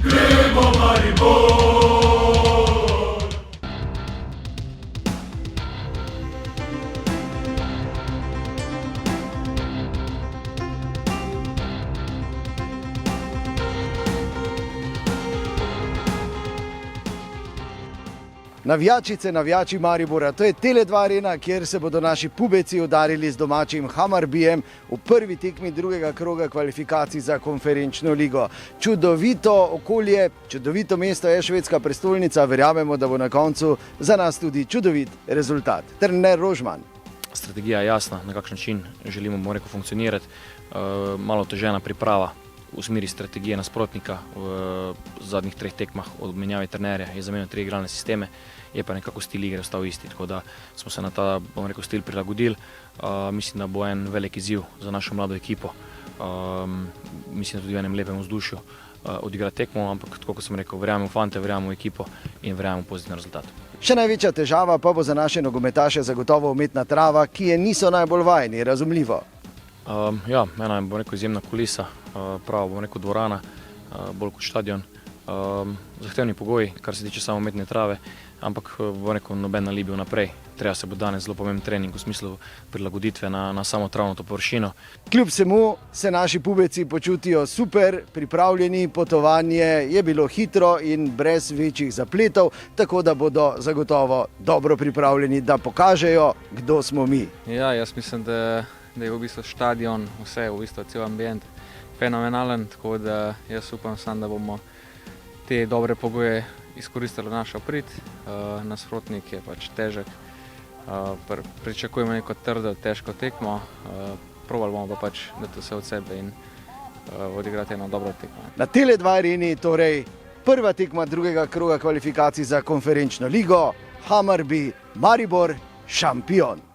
Gremo Maribor! Navijačice, navijači Maribora, to je Tele2 Arena, kjer se bodo naši pubeci udarili z domačim Hammarbyjem v prvi tekmi drugega kroga kvalifikacij za konferenčno ligo. Čudovito okolje, čudovito mesto je švedska prestolnica, verjamemo, da bo na koncu za nas tudi čudovit rezultat. Trener Rožman. Strategija je jasna, na kakšen način želimo funkcionirati, malo težena priprava v smeri strategije nasprotnika v zadnjih 3 tekmah od menjave trenerja, je zamenjal 3 igralne sisteme, je pa nekako stil igre ostal isti, tako da smo se na ta stil prilagodili. Mislim, da bo en velik izziv za našo mlado ekipo. Mislim, da tudi v enem lepem vzdušju odigrati tekmo, ampak tako kot sem rekel, verjamem v fante, verjamem v ekipo in verjamem v pozitiven rezultat. Še največja težava pa bo za naše nogometaše zagotovo umetna trava, ki je niso najbolj vajeni, razumljivo. Ja, ena je izjemna kulisa, prava dvorana, bolj kot štadion. Zahtevni pogoji, kar se tiče samo umetne trave, ampak noben nalibi vnaprej. Treba se bo danes zelo pomemben trening v smislu prilagoditve na samo travno to površino. Kljub vsemu se naši pubeci počutijo super, pripravljeni, potovanje je bilo hitro in brez večjih zapletov, tako da bodo zagotovo dobro pripravljeni, da pokažejo, kdo smo mi. Ja, jaz mislim, da je v bistvu štadion, vse, v bistvu cel ambient fenomenalen, tako da jaz upam sam, da bomo te dobre pogoje izkoristili v naš prid. Nasprotnik je pač težek, pričakujemo neko trdo, težko tekmo, probali bomo pa pač dati vse od sebe in odigrati eno dobro tekmo. Na Tele2 Areni torej prva tekma drugega kroga kvalifikacij za konferenčno ligo, Hammarby Maribor šampion.